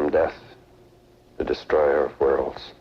and death, the destroyer of worlds.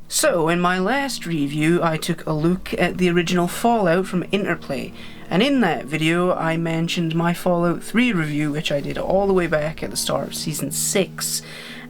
So, in my last review, I took a look at the original Fallout from Interplay, and in that video I mentioned my Fallout 3 review, which I did all the way back at the start of Season 6,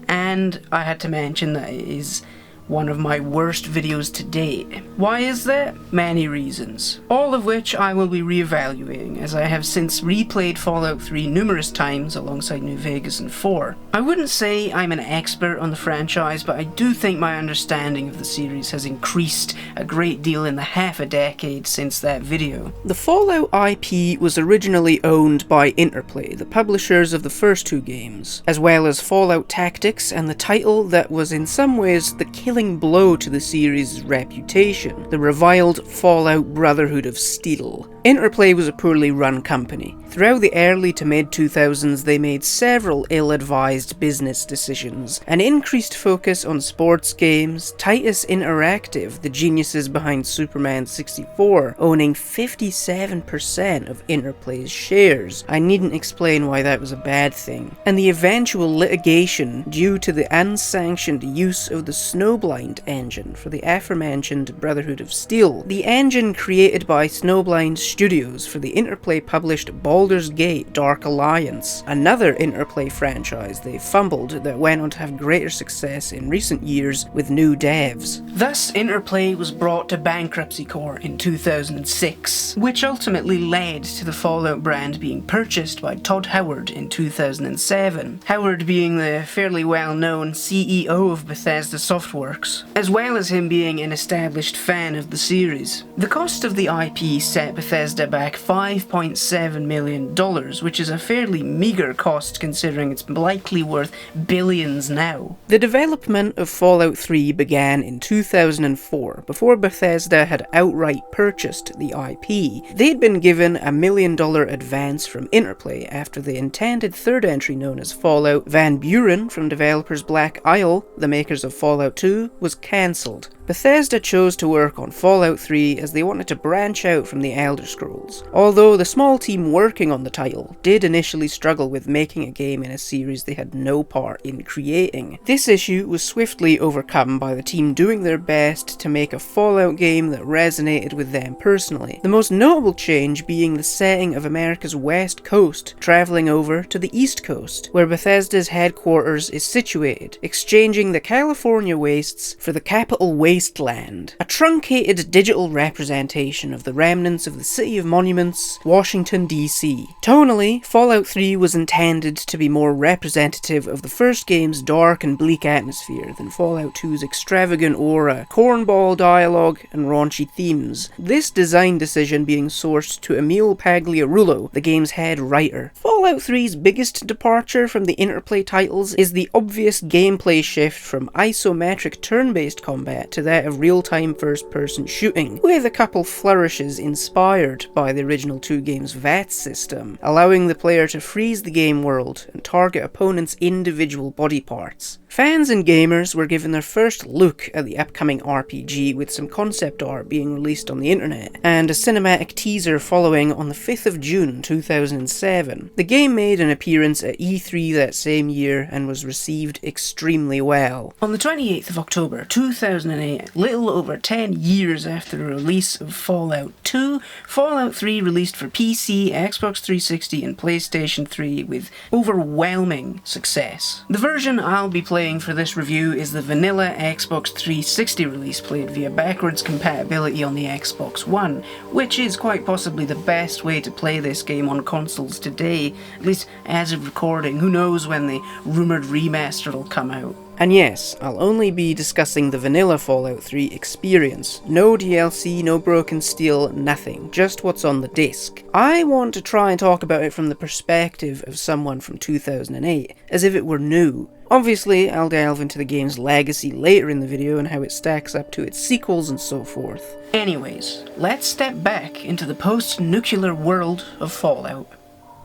and I had to mention that it is one of my worst videos to date. Why is that? Many reasons, all of which I will be reevaluating, as I have since replayed Fallout 3 numerous times alongside New Vegas and 4. I wouldn't say I'm an expert on the franchise, but I do think my understanding of the series has increased a great deal in the half a decade since that video. The Fallout IP was originally owned by Interplay, the publishers of the first two games, as well as Fallout Tactics and the title that was in some ways the killing blow to the series' reputation, the reviled Fallout Brotherhood of Steel. Interplay was a poorly run company. Throughout the early to mid-2000s they made several ill-advised business decisions, an increased focus on sports games, Titus Interactive, the geniuses behind Superman 64, owning 57% of Interplay's shares. I needn't explain why that was a bad thing. And the eventual litigation due to the unsanctioned use of the Snowblind engine for the aforementioned Brotherhood of Steel, the engine created by Snowblind Studios for the Interplay-published Baldur's Gate Dark Alliance, another Interplay franchise they fumbled that went on to have greater success in recent years with new devs. Thus, Interplay was brought to bankruptcy court in 2006, which ultimately led to the Fallout brand being purchased by Todd Howard in 2007, Howard being the fairly well-known CEO of Bethesda Softworks, as well as him being an established fan of the series. The cost of the IP set Bethesda back $5.7 million, which is a fairly meagre cost considering it's likely worth billions now. The development of Fallout 3 began in 2004, before Bethesda had outright purchased the IP. They'd been given a $1 million advance from Interplay after the intended third entry known as Fallout Van Buren from developers Black Isle, the makers of Fallout 2, was cancelled. Bethesda chose to work on Fallout 3 as they wanted to branch out from the Elder Scrolls, although the small team working on the title did initially struggle with making a game in a series they had no part in creating. This issue was swiftly overcome by the team doing their best to make a Fallout game that resonated with them personally, the most notable change being the setting of America's West Coast, travelling over to the East Coast, where Bethesda's headquarters is situated, exchanging the California wastes for the capital Wasteland, a truncated digital representation of the remnants of the City of Monuments, Washington, D.C. Tonally, Fallout 3 was intended to be more representative of the first game's dark and bleak atmosphere than Fallout 2's extravagant aura, cornball dialogue, and raunchy themes. This design decision being sourced to Emil Pagliarulo, the game's head writer. Fallout 3's biggest departure from the Interplay titles is the obvious gameplay shift from isometric turn-based combat to that of real-time first-person shooting, with a couple flourishes inspired by the original two games' VAT system, allowing the player to freeze the game world and target opponents' individual body parts. Fans and gamers were given their first look at the upcoming RPG with some concept art being released on the internet, and a cinematic teaser following on the 5th of June 2007. The game made an appearance at E3 that same year and was received extremely well. On the 28th of October 2008, little over 10 years after the release of Fallout 2, Fallout 3 released for PC, Xbox 360 and PlayStation 3 with overwhelming success. The version I'll be playing playing for this review is the vanilla Xbox 360 release played via backwards compatibility on the Xbox One, which is quite possibly the best way to play this game on consoles today, at least as of recording. Who knows when the rumoured remaster will come out. And yes, I'll only be discussing the vanilla Fallout 3 experience. No DLC, no broken steel, nothing. Just what's on the disc. I want to try and talk about it from the perspective of someone from 2008, as if it were new. Obviously, I'll delve into the game's legacy later in the video and how it stacks up to its sequels and so forth. Anyways, let's step back into the post-nuclear world of Fallout.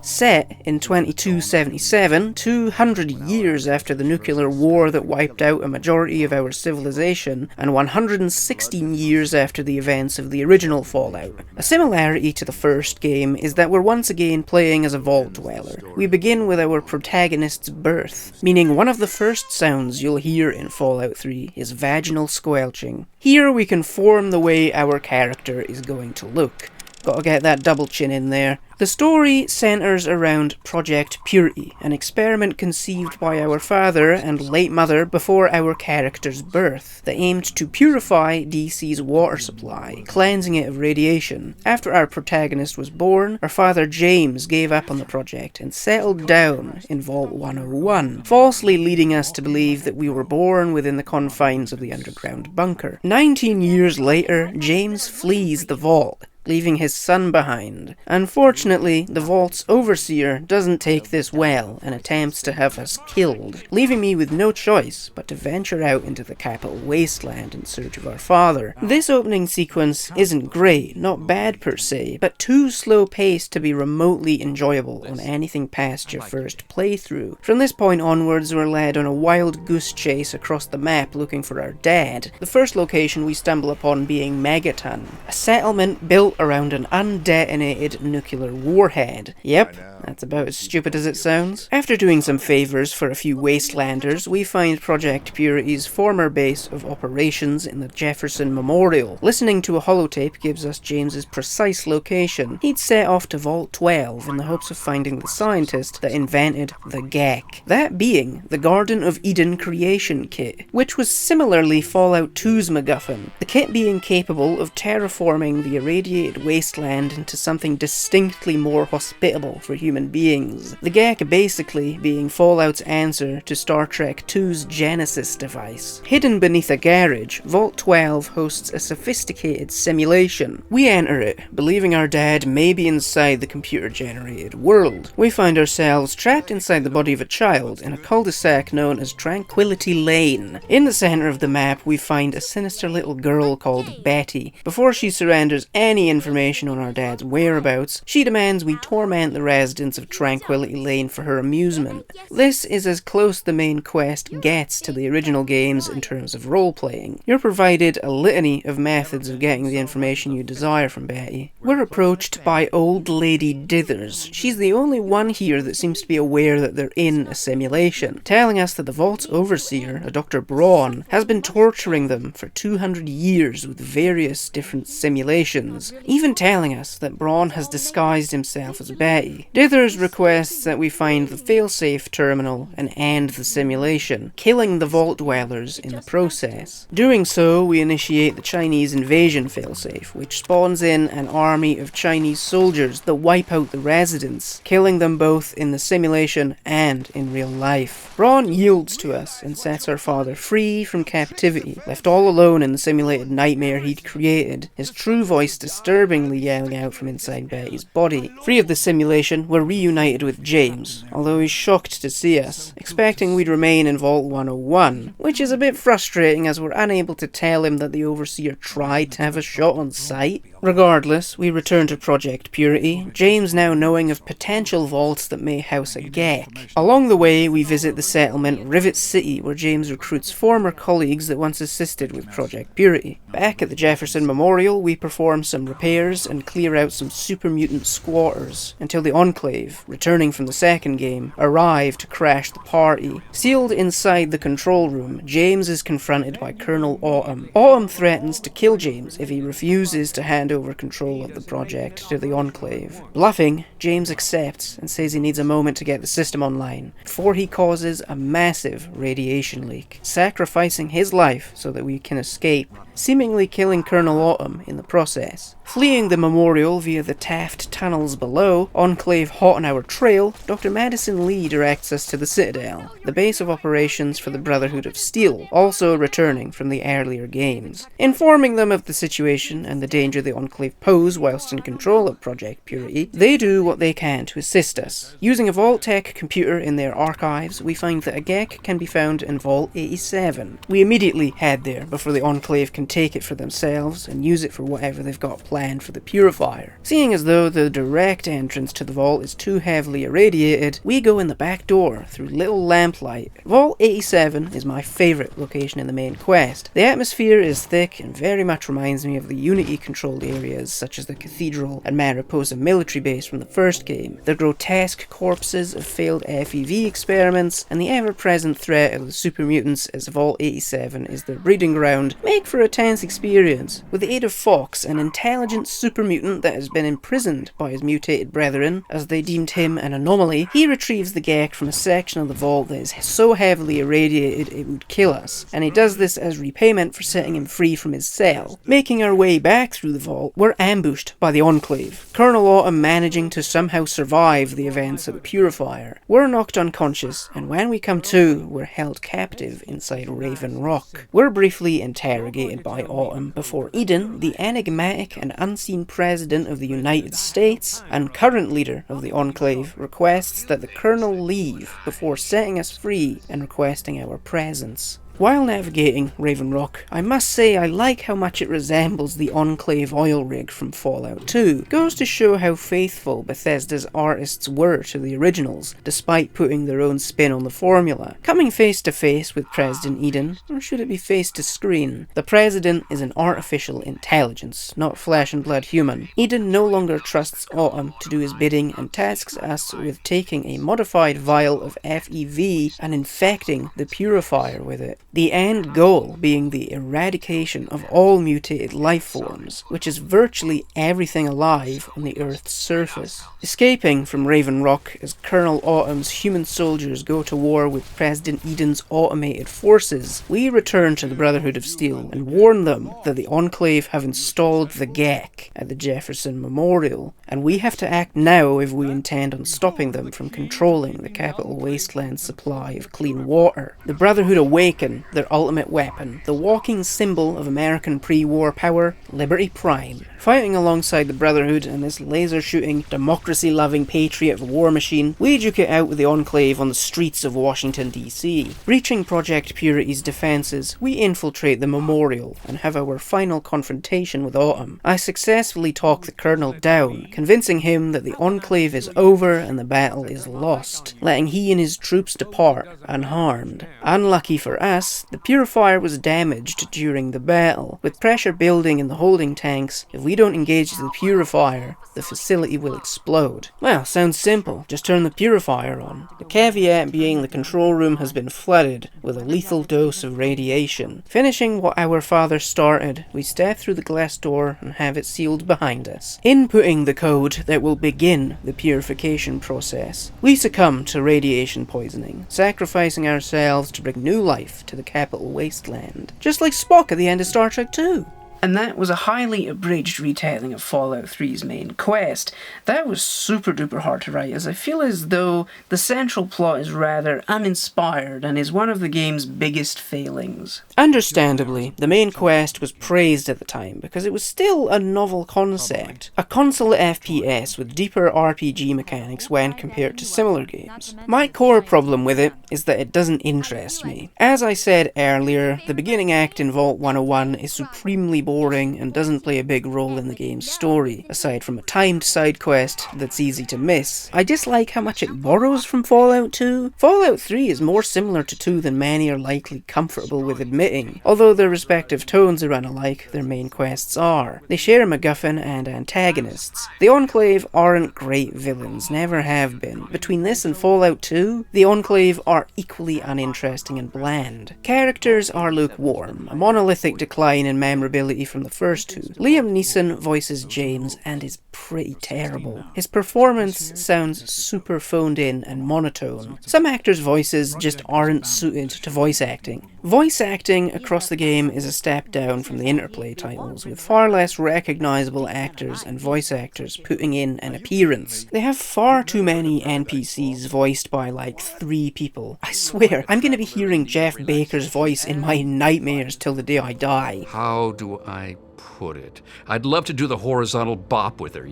Set in 2277, 200 years after the nuclear war that wiped out a majority of our civilization, and 116 years after the events of the original Fallout. A similarity to the first game is that we're once again playing as a vault dweller. We begin with our protagonist's birth, meaning one of the first sounds you'll hear in Fallout 3 is vaginal squelching. Here we can form the way our character is going to look. Gotta get that double chin in there. The story centres around Project Purity, an experiment conceived by our father and late mother before our character's birth, that aimed to purify DC's water supply, cleansing it of radiation. After our protagonist was born, our father James gave up on the project and settled down in Vault 101, falsely leading us to believe that we were born within the confines of the underground bunker. 19 years later, James flees the vault, leaving his son behind. Unfortunately, the Vault's overseer doesn't take this well and attempts to have us killed, leaving me with no choice but to venture out into the capital wasteland in search of our father. This opening sequence isn't great, not bad per se, but too slow-paced to be remotely enjoyable on anything past your first playthrough. From this point onwards, we're led on a wild goose chase across the map looking for our dad, the first location we stumble upon being Megaton, a settlement built around an undetonated nuclear warhead. Yep, that's about as stupid as it sounds. After doing some favours for a few wastelanders, we find Project Purity's former base of operations in the Jefferson Memorial. Listening to a holotape gives us James's precise location. He'd set off to Vault 12 in the hopes of finding the scientist that invented the GECK, that being the Garden of Eden creation kit, which was similarly Fallout 2's MacGuffin, the kit being capable of terraforming the irradiated wasteland into something distinctly more hospitable for human beings. The GECK basically being Fallout's answer to Star Trek II's Genesis device. Hidden beneath a garage, Vault 12 hosts a sophisticated simulation. We enter it, believing our dad may be inside the computer-generated world. We find ourselves trapped inside the body of a child in a cul-de-sac known as Tranquility Lane. In the centre of the map, we find a sinister little girl called Betty. Before she surrenders any information on our dad's whereabouts, she demands we torment the residents of Tranquility Lane for her amusement. This is as close the main quest gets to the original games in terms of role-playing. You're provided a litany of methods of getting the information you desire from Betty. We're approached by Old Lady Dithers. She's the only one here that seems to be aware that they're in a simulation, telling us that the Vault's overseer, a Dr. Braun, has been torturing them for 200 years with various different simulations, even telling us that Braun has disguised himself as Betty. Dithers requests that we find the failsafe terminal and end the simulation, killing the Vault dwellers in the process. Doing so, we initiate the Chinese invasion failsafe, which spawns in an army of Chinese soldiers that wipe out the residents, killing them both in the simulation and in real life. Braun yields to us and sets our father free from captivity, left all alone in the simulated nightmare he'd created, his true voice disturbingly yelling out from inside Betty's body. Free of the simulation, we're reunited with James, although he's shocked to see us, expecting we'd remain in Vault 101, which is a bit frustrating as we're unable to tell him that the Overseer tried to have a shot on sight. Regardless, we return to Project Purity, James now knowing of potential vaults that may house a GECK. Along the way, we visit the settlement Rivet City, where James recruits former colleagues that once assisted with Project Purity. Back at the Jefferson Memorial, we perform some repairs and clear out some super mutant squatters, until the Enclave, returning from the second game, arrive to crash the party. Sealed inside the control room, James is confronted by Colonel Autumn. Autumn threatens to kill James if he refuses to hand hand over control of the project to the Enclave. Bluffing, James accepts and says he needs a moment to get the system online before he causes a massive radiation leak, sacrificing his life so that we can escape, seemingly killing Colonel Autumn in the process. Fleeing the memorial via the Taft tunnels below, Enclave hot on our trail, Dr. Madison Lee directs us to the Citadel, the base of operations for the Brotherhood of Steel, also returning from the earlier games. Informing them of the situation and the danger the Enclave pose whilst in control of Project Purity, they do what they can to assist us. Using a Vault-Tec computer in their archives, we find that a GEC can be found in Vault 87. We immediately head there before the Enclave can take it for themselves and use it for whatever they've got planned for the Purifier. Seeing as though the direct entrance to the vault is too heavily irradiated, we go in the back door through little lamplight. Vault 87 is my favourite location in the main quest. The atmosphere is thick and very much reminds me of the Unity-controlled areas such as the Cathedral and Mariposa military base from the first game. The grotesque corpses of failed FEV experiments and the ever-present threat of the super mutants as Vault 87 is their breeding ground make for a tense experience. With the aid of Fox, an intelligent super mutant that has been imprisoned by his mutated brethren as they deemed him an anomaly, he retrieves the GEC from a section of the vault that is so heavily irradiated it would kill us, and he does this as repayment for setting him free from his cell. Making our way back through the vault, we're ambushed by the Enclave, Colonel Autumn managing to somehow survive the events of the Purifier. We're knocked unconscious, and when we come to, we're held captive inside Raven Rock. We're briefly interrogated by Autumn before Eden, the enigmatic and unseen President of the United States and current leader of the Enclave, requests that the Colonel leave before setting us free and requesting our presence. While navigating Raven Rock, I must say I like how much it resembles the Enclave oil rig from Fallout 2. Goes to show how faithful Bethesda's artists were to the originals, despite putting their own spin on the formula. Coming face to face with President Eden, or should it be face to screen? The President is an artificial intelligence, not flesh and blood human. Eden no longer trusts Autumn to do his bidding and tasks us with taking a modified vial of FEV and infecting the Purifier with it. The end goal being the eradication of all mutated life forms, which is virtually everything alive on the Earth's surface. Escaping from Raven Rock as Colonel Autumn's human soldiers go to war with President Eden's automated forces, we return to the Brotherhood of Steel and warn them that the Enclave have installed the GEC at the Jefferson Memorial, and we have to act now if we intend on stopping them from controlling the Capital Wasteland's supply of clean water. The Brotherhood awaken their ultimate weapon, the walking symbol of American pre-war power, Liberty Prime. Fighting alongside the Brotherhood and this laser-shooting, democracy-loving patriot war machine, we duke it out with the Enclave on the streets of Washington, D.C. Breaching Project Purity's defences, we infiltrate the memorial and have our final confrontation with Autumn. I successfully talk the Colonel down, convincing him that the Enclave is over and the battle is lost, letting he and his troops depart unharmed. Unlucky for us, the Purifier was damaged during the battle. With pressure building in the holding tanks, if we don't engage the Purifier, the facility will explode. Well, sounds simple, just turn the Purifier on. The caveat being the control room has been flooded with a lethal dose of radiation. Finishing what our father started, we step through the glass door and have it sealed behind us. Inputting the code that will begin the purification process, we succumb to radiation poisoning, sacrificing ourselves to bring new life to the Capital Wasteland. Just like Spock at the end of Star Trek 2. And that was a highly abridged retelling of Fallout 3's main quest. That was super duper hard to write, as I feel as though the central plot is rather uninspired and is one of the game's biggest failings. Understandably, the main quest was praised at the time because it was still a novel concept, a console FPS with deeper RPG mechanics when compared to similar games. My core problem with it is that it doesn't interest me. As I said earlier, the beginning act in Vault 101 is supremely boring and doesn't play a big role in the game's story, aside from a timed side quest that's easy to miss. I dislike how much it borrows from Fallout 2. Fallout 3 is more similar to 2 than many are likely comfortable with admitting, although their respective tones are unlike their main quests are. They share a MacGuffin and antagonists. The Enclave aren't great villains, never have been. Between this and Fallout 2, the Enclave are equally uninteresting and bland. Characters are lukewarm, a monolithic decline in memorability quality from the first two. Liam Neeson voices James and is pretty terrible. His performance sounds super phoned in and monotone. Some actors' voices just aren't suited to voice acting. Voice acting across the game is a step down from the Interplay titles, with far less recognisable actors and voice actors putting in an appearance. They have far too many NPCs voiced by like 3 people. I swear, I'm going to be hearing Jeff Baker's voice in my nightmares till the day I die. How do I put it? I'd love to do the horizontal bop with her,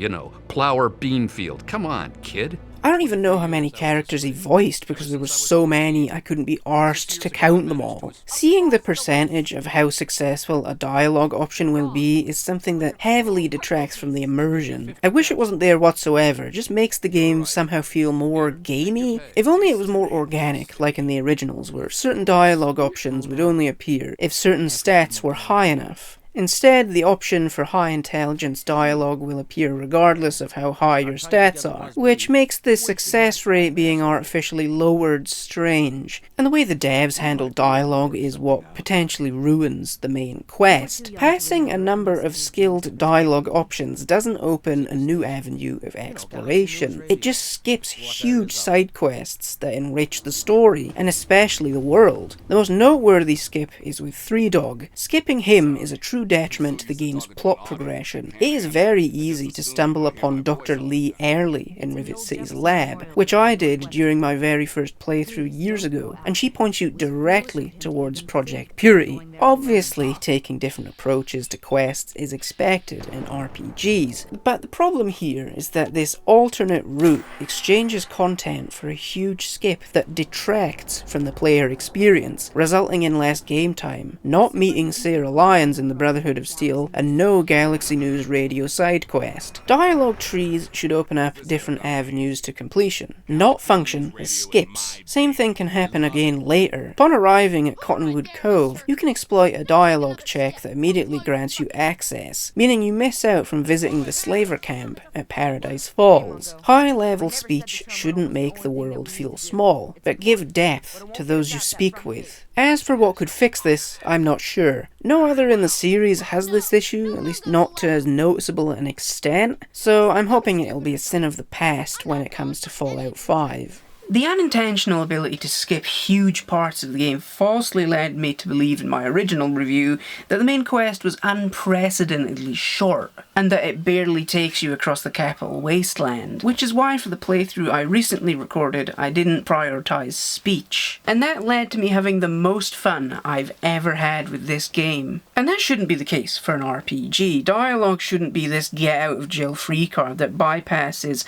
plow her bean field. Come on, kid. I don't even know how many characters he voiced because there were so many I couldn't be arsed to count them all. Seeing the percentage of how successful a dialogue option will be is something that heavily detracts from the immersion. I wish it wasn't there whatsoever, it just makes the game somehow feel more gamey. If only it was more organic, like in the originals, where certain dialogue options would only appear if certain stats were high enough. Instead, the option for high intelligence dialogue will appear regardless of how high your stats are, which makes the success rate being artificially lowered strange. And the way the devs handle dialogue is what potentially ruins the main quest. Passing a number of skilled dialogue options doesn't open a new avenue of exploration. It just skips huge side quests that enrich the story, and especially the world. The most noteworthy skip is with Three Dog. Skipping him is a true detriment to the game's plot progression. It is very easy to stumble upon Dr. Lee early in Rivet City's lab, which I did during my very first playthrough years ago, and she points you directly towards Project Purity. Obviously, taking different approaches to quests is expected in RPGs, but the problem here is that this alternate route exchanges content for a huge skip that detracts from the player experience, resulting in less game time, not meeting Sarah Lyons in the Brotherhood of Steel, and no Galaxy News radio side quest. Dialogue trees should open up different avenues to completion, not function as skips. Same thing can happen again later. Upon arriving at Cottonwood Cove, you can exploit a dialogue check that immediately grants you access, meaning you miss out from visiting the slaver camp at Paradise Falls. High-level speech shouldn't make the world feel small, but give depth to those you speak with. As for what could fix this, I'm not sure. No other in the series has this issue, at least not to as noticeable an extent, so I'm hoping it'll be a sin of the past when it comes to Fallout 5. The unintentional ability to skip huge parts of the game falsely led me to believe in my original review that the main quest was unprecedentedly short, and that it barely takes you across the capital wasteland, which is why for the playthrough I recently recorded I didn't prioritise speech. And that led to me having the most fun I've ever had with this game. And that shouldn't be the case for an RPG. Dialogue shouldn't be this get out of jail free card that bypasses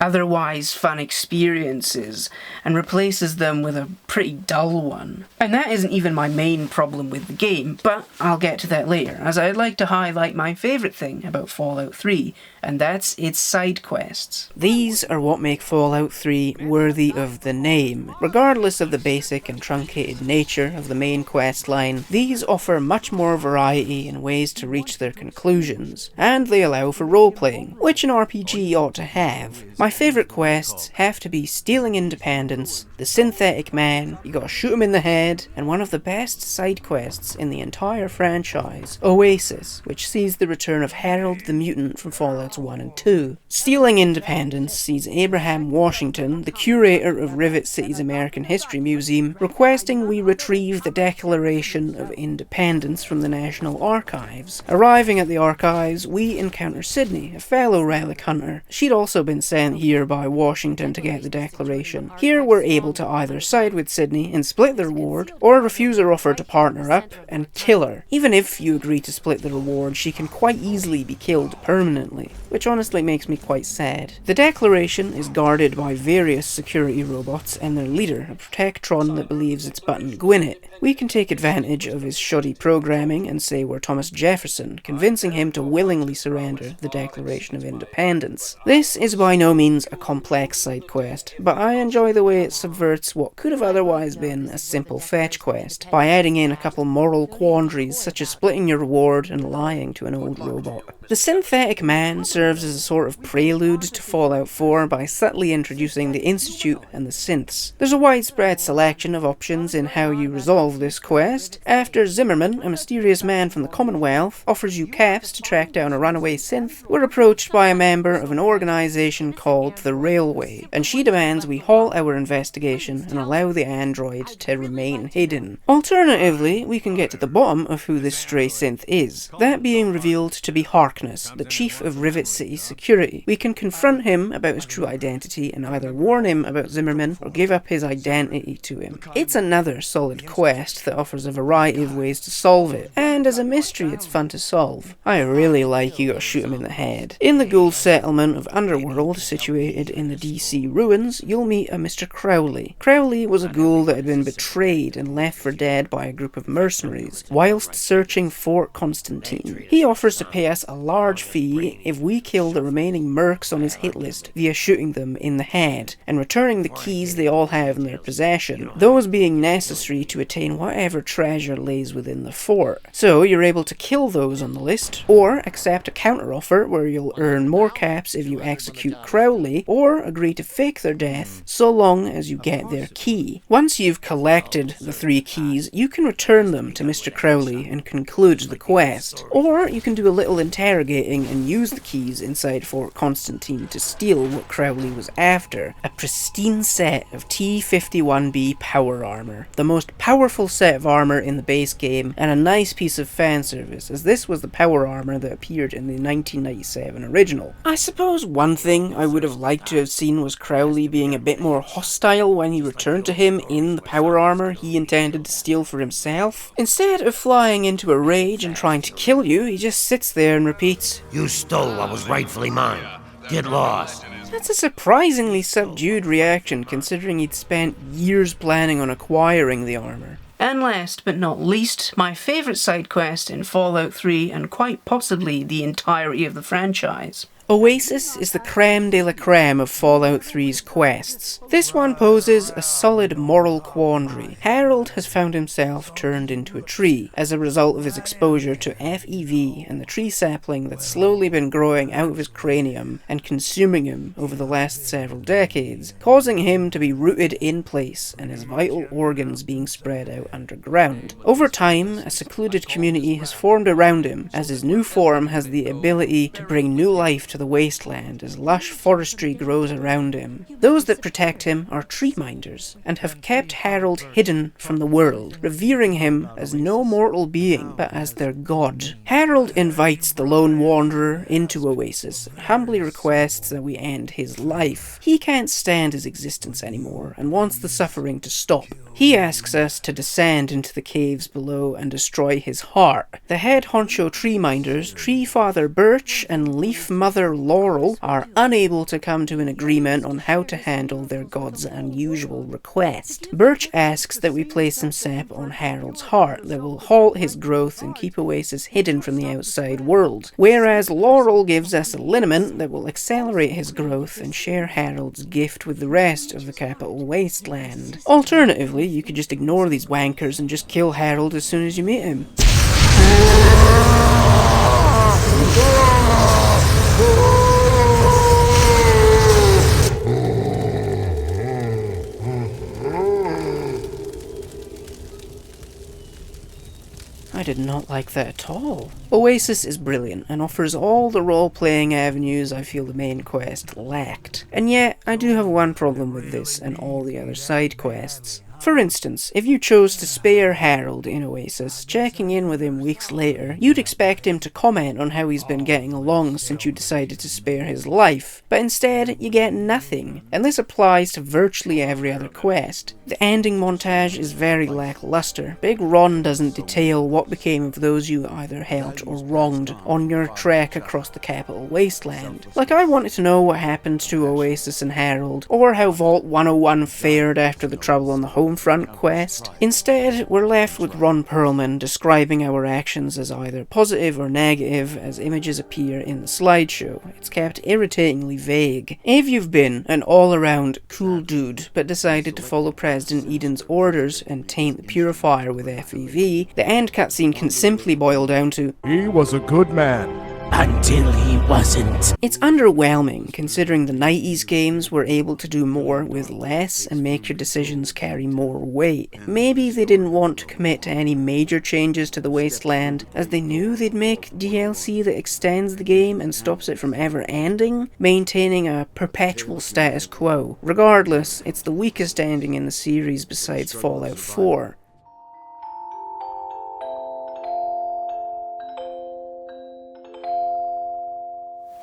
otherwise fun experiences and replaces them with a pretty dull one. And that isn't even my main problem with the game, but I'll get to that later, as I'd like to highlight my favourite thing about Fallout 3, and that's its side quests. These are what make Fallout 3 worthy of the name. Regardless of the basic and truncated nature of the main quest line, these offer much more variety in ways to reach their conclusions, and they allow for role-playing, which an RPG ought to have. My favourite quests have to be Stealing Independence, The Synthetic Man, you gotta shoot him in the head, and one of the best side quests in the entire franchise, Oasis, which sees the return of Harold the Mutant from Fallouts 1 and 2. Stealing Independence sees Abraham Washington, the curator of Rivet City's American History Museum, requesting we retrieve the Declaration of Independence from the National Archives. Arriving at the archives, we encounter Sydney, a fellow relic hunter. She'd also been sent here by Washington to get the Declaration. Here we're able to either side with Sydney and split the reward, or refuse her offer to partner up and kill her. Even if you agree to split the reward, she can quite easily be killed permanently, which honestly makes me quite sad. The Declaration is guarded by various security robots and their leader, a Protectron that believes it's Button Gwinnett. We can take advantage of his shoddy programming and say we're Thomas Jefferson, convincing him to willingly surrender the Declaration of Independence. This is by no means a complex side quest, but I enjoy the way it subverts what could have otherwise been a simple fetch quest, by adding in a couple moral quandaries such as splitting your reward and lying to an old robot. The Synthetic Man serves serves as a sort of prelude to Fallout 4 by subtly introducing the Institute and the synths. There's a widespread selection of options in how you resolve this quest. After Zimmerman, a mysterious man from the Commonwealth, offers you caps to track down a runaway synth, we're approached by a member of an organisation called the Railway, and she demands we halt our investigation and allow the android to remain hidden. Alternatively, we can get to the bottom of who this stray synth is, that being revealed to be Harkness, the chief of Rivet City Security. We can confront him about his true identity and either warn him about Zimmerman or give up his identity to him. It's another solid quest that offers a variety of ways to solve it, and as a mystery it's fun to solve. I really like you gotta shoot him in the head. In the ghoul settlement of Underworld, situated in the DC ruins, you'll meet a Mr. Crowley. Crowley was a ghoul that had been betrayed and left for dead by a group of mercenaries whilst searching Fort Constantine. He offers to pay us a large fee if we kill the remaining mercs on his hit list via shooting them in the head and returning the keys they all have in their possession, those being necessary to attain whatever treasure lays within the fort. So you're able to kill those on the list, or accept a counteroffer where you'll earn more caps if you execute Crowley, or agree to fake their death so long as you get their key. Once you've collected the 3 keys, you can return them to Mr. Crowley and conclude the quest. Or you can do a little interrogating and use the keys inside Fort Constantine to steal what Crowley was after, a pristine set of T-51B power armor, the most powerful set of armor in the base game, and a nice piece of fan service, as this was the power armor that appeared in the 1997 original. I suppose one thing I would have liked to have seen was Crowley being a bit more hostile when you returned to him in the power armor he intended to steal for himself. Instead of flying into a rage and trying to kill you, he just sits there and repeats, "You stole what was rightfully mine. Get lost." That's a surprisingly subdued reaction considering he'd spent years planning on acquiring the armor. And last but not least, my favourite side quest in Fallout 3 and quite possibly the entirety of the franchise. Oasis is the creme de la creme of Fallout 3's quests. This one poses a solid moral quandary. Harold has found himself turned into a tree as a result of his exposure to FEV and the tree sapling that's slowly been growing out of his cranium and consuming him over the last several decades, causing him to be rooted in place and his vital organs being spread out underground. Over time, a secluded community has formed around him as his new form has the ability to bring new life to the wasteland as lush forestry grows around him. Those that protect him are tree minders and have kept Harold hidden from the world, revering him as no mortal being but as their god. Harold invites the lone wanderer into Oasis and humbly requests that we end his life. He can't stand his existence anymore and wants the suffering to stop. He asks us to descend into the caves below and destroy his heart. The head honcho tree minders, Tree Father Birch and Leaf Mother Laurel, are unable to come to an agreement on how to handle their god's unusual request. Birch asks that we place some sap on Harold's heart that will halt his growth and keep Oasis hidden from the outside world, whereas Laurel gives us a liniment that will accelerate his growth and share Harold's gift with the rest of the capital wasteland. Alternatively, you could just ignore these wankers and just kill Harold as soon as you meet him. I did not like that at all. Oasis is brilliant and offers all the role-playing avenues I feel the main quest lacked. And yet, I do have one problem with this and all the other side quests. For instance, if you chose to spare Harold in Oasis, checking in with him weeks later, you'd expect him to comment on how he's been getting along since you decided to spare his life, but instead you get nothing, and this applies to virtually every other quest. The ending montage is very lackluster. Big Ron doesn't detail what became of those you either helped or wronged on your trek across the capital wasteland. Like, I wanted to know what happened to Oasis and Harold, or how Vault 101 fared after the trouble on the home front quest. Instead, we're left with Ron Perlman describing our actions as either positive or negative as images appear in the slideshow. It's kept irritatingly vague. If you've been an all-around cool dude but decided to follow President Eden's orders and taint the purifier with FEV, the end cutscene can simply boil down to, "He was a good man. until he wasn't. It's underwhelming, considering the 90s games were able to do more with less and make your decisions carry more weight. Maybe they didn't want to commit to any major changes to the wasteland, as they knew they'd make DLC that extends the game and stops it from ever ending, maintaining a perpetual status quo. Regardless, it's the weakest ending in the series besides Fallout 4.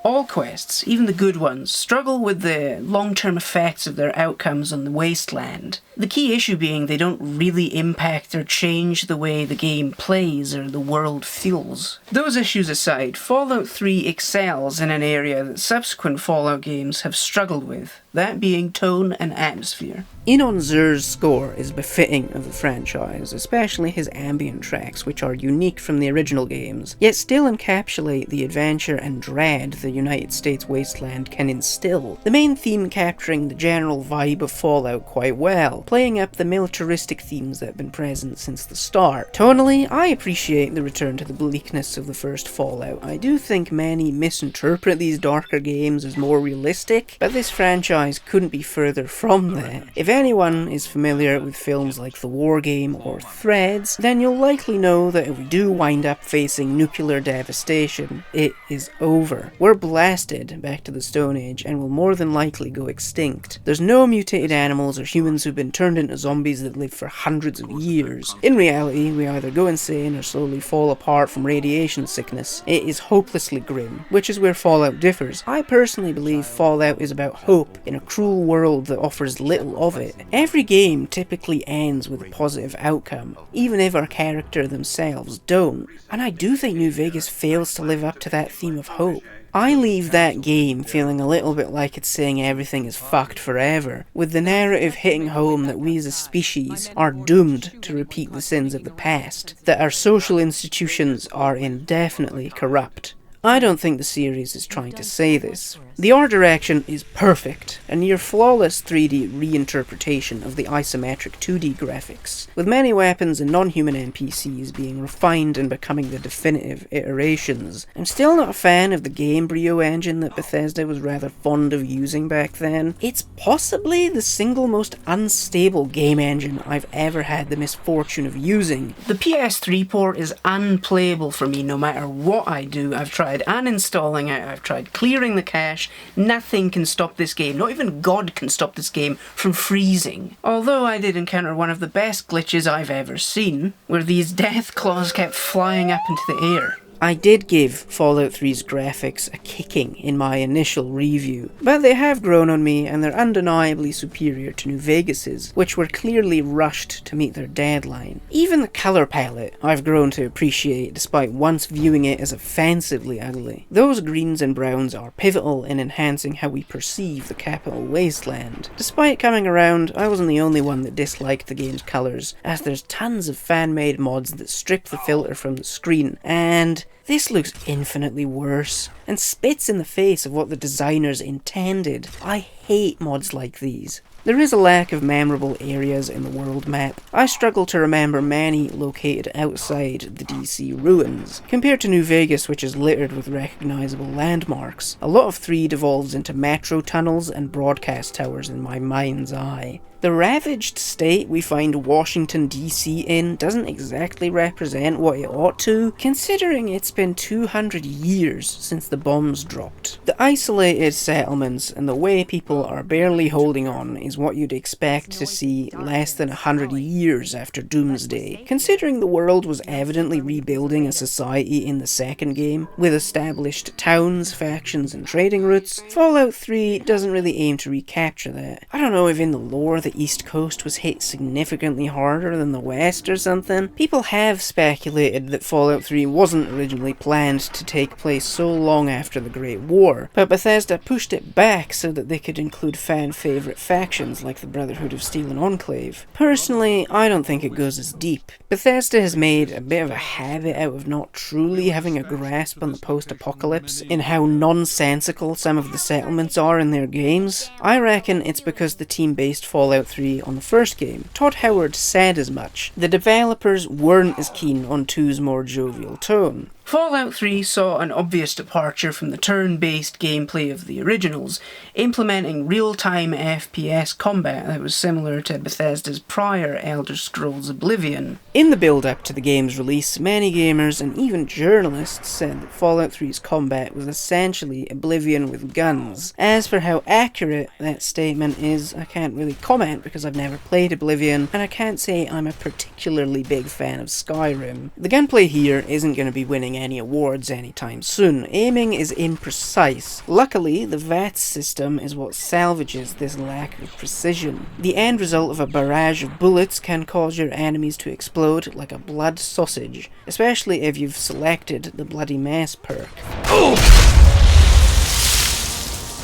All quests, even the good ones, struggle with the long-term effects of their outcomes on the wasteland. The key issue being they don't really impact or change the way the game plays or the world feels. Those issues aside, Fallout 3 excels in an area that subsequent Fallout games have struggled with, that being tone and atmosphere. Inon Zur's score is befitting of the franchise, especially his ambient tracks, which are unique from the original games, yet still encapsulate the adventure and dread the United States wasteland can instill, the main theme capturing the general vibe of Fallout quite well, playing up the militaristic themes that have been present since the start. Tonally, I appreciate the return to the bleakness of the first Fallout. I do think many misinterpret these darker games as more realistic, but this franchise couldn't be further from that. If anyone is familiar with films like The War Game or Threads, then you'll likely know that if we do wind up facing nuclear devastation, it is over. We're blasted back to the Stone Age and will more than likely go extinct. There's no mutated animals or humans who've been turned into zombies that live for hundreds of years. In reality, we either go insane or slowly fall apart from radiation sickness. It is hopelessly grim, which is where Fallout differs. I personally believe Fallout is about hope in a cruel world that offers little of it. Every game typically ends with a positive outcome, even if our character themselves don't. And I do think New Vegas fails to live up to that theme of hope. I leave that game feeling a little bit like it's saying everything is fucked forever, with the narrative hitting home that we as a species are doomed to repeat the sins of the past, that our social institutions are indefinitely corrupt. I don't think the series is trying to say this. The art direction is perfect, a near flawless 3D reinterpretation of the isometric 2D graphics, with many weapons and non-human NPCs being refined and becoming the definitive iterations. I'm still not a fan of the Gamebryo engine that Bethesda was rather fond of using back then. It's possibly the single most unstable game engine I've ever had the misfortune of using. The PS3 port is unplayable for me no matter what I do. I've tried uninstalling it, I've tried clearing the cache. Nothing can stop this game, not even God can stop this game from freezing. Although I did encounter one of the best glitches I've ever seen, where these death claws kept flying up into the air. I did give Fallout 3's graphics a kicking in my initial review, but they have grown on me and they're undeniably superior to New Vegas's, which were clearly rushed to meet their deadline. Even the colour palette I've grown to appreciate, despite once viewing it as offensively ugly. Those greens and browns are pivotal in enhancing how we perceive the capital wasteland. Despite coming around, I wasn't the only one that disliked the game's colours, as there's tons of fan-made mods that strip the filter from the screen, and this looks infinitely worse, and spits in the face of what the designers intended. I hate mods like these. There is a lack of memorable areas in the world map. I struggle to remember many located outside the DC ruins. Compared to New Vegas, which is littered with recognisable landmarks, a lot of 3 devolves into metro tunnels and broadcast towers in my mind's eye. The ravaged state we find Washington DC in doesn't exactly represent what it ought to, considering it's been 200 years since the bombs dropped. The isolated settlements and the way people are barely holding on is what you'd expect to see less than 100 years after Doomsday. Considering the world was evidently rebuilding a society in the second game, with established towns, factions and trading routes, Fallout 3 doesn't really aim to recapture that. I don't know if in the lore the East Coast was hit significantly harder than the West or something. People have speculated that Fallout 3 wasn't originally planned to take place so long after the Great War, but Bethesda pushed it back so that they could include fan-favourite factions like the Brotherhood of Steel and Enclave. Personally, I don't think it goes as deep. Bethesda has made a bit of a habit out of not truly having a grasp on the post-apocalypse in how nonsensical some of the settlements are in their games. I reckon it's because the team based Fallout 3 on the first game. Todd Howard said as much. The developers weren't as keen on 2's more jovial tone. Fallout 3 saw an obvious departure from the turn-based gameplay of the originals, implementing real-time FPS combat that was similar to Bethesda's prior Elder Scrolls Oblivion. In the build-up to the game's release, many gamers and even journalists said that Fallout 3's combat was essentially Oblivion with guns. As for how accurate that statement is, I can't really comment because I've never played Oblivion, and I can't say I'm a particularly big fan of Skyrim. The gunplay here isn't going to be winning any awards anytime soon. Aiming is imprecise. Luckily, the VATS system is what salvages this lack of precision. The end result of a barrage of bullets can cause your enemies to explode like a blood sausage, especially if you've selected the Bloody Mess perk.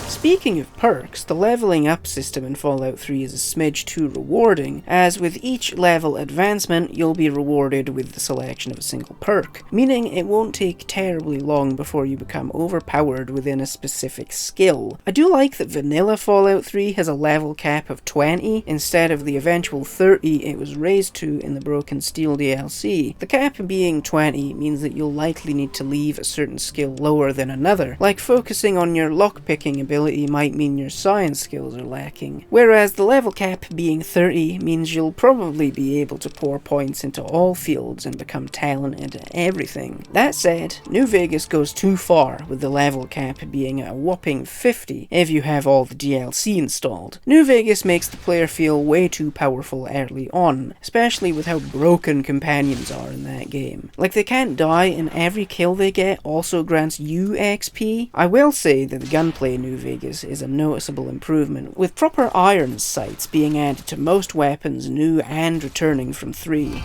Speaking of perks, the leveling up system in Fallout 3 is a smidge too rewarding, as with each level advancement you'll be rewarded with the selection of a single perk, meaning it won't take terribly long before you become overpowered within a specific skill. I do like that vanilla Fallout 3 has a level cap of 20 instead of the eventual 30 it was raised to in the Broken Steel DLC. The cap being 20 means that you'll likely need to leave a certain skill lower than another, like focusing on your lockpicking ability might mean your science skills are lacking, whereas the level cap being 30 means you'll probably be able to pour points into all fields and become talented at everything. That said, New Vegas goes too far with the level cap being a whopping 50 if you have all the DLC installed. New Vegas makes the player feel way too powerful early on, especially with how broken companions are in that game. Like they can't die and every kill they get also grants you XP. I will say that the gunplay in New Vegas is a noticeable improvement, with proper iron sights being added to most weapons new and returning from 3.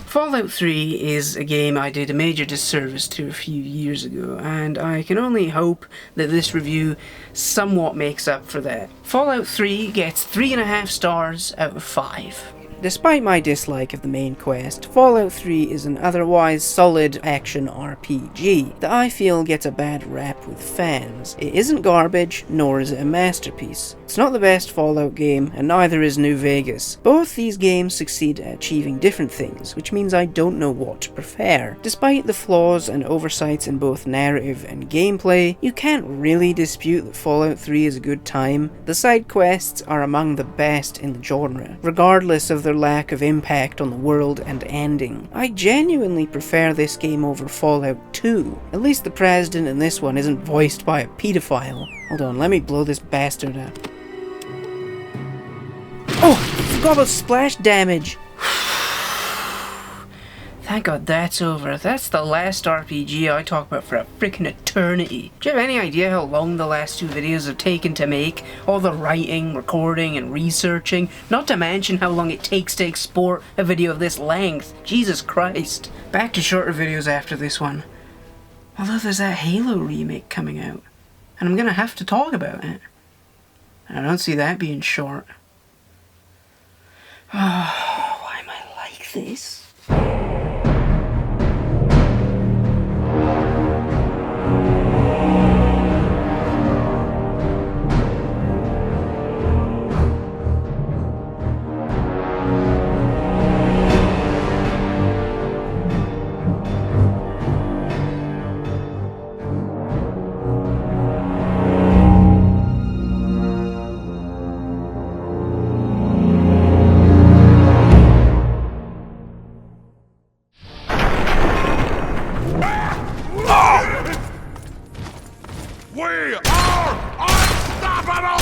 Fallout 3 is a game I did a major disservice to a few years ago, and I can only hope that this review somewhat makes up for that. Fallout 3 gets 3.5 stars out of 5. Despite my dislike of the main quest, Fallout 3 is an otherwise solid action RPG that I feel gets a bad rap with fans. It isn't garbage, nor is it a masterpiece. It's not the best Fallout game, and neither is New Vegas. Both these games succeed at achieving different things, which means I don't know what to prefer. Despite the flaws and oversights in both narrative and gameplay, you can't really dispute that Fallout 3 is a good time. The side quests are among the best in the genre, regardless of their lack of impact on the world and ending. I genuinely prefer this game over Fallout 2. At least the president in this one isn't voiced by a pedophile. Hold on, let me blow this bastard up. Oh, I forgot about splash damage. Thank God that's over. That's the last RPG I talk about for a freaking eternity. Do you have any idea how long the last 2 videos have taken to make? All the writing, recording, and researching. Not to mention how long it takes to export a video of this length. Jesus Christ. Back to shorter videos after this one. Although there's that Halo remake coming out. And I'm gonna have to talk about it. And I don't see that being short. Oh, why am I like this? We are unstoppable!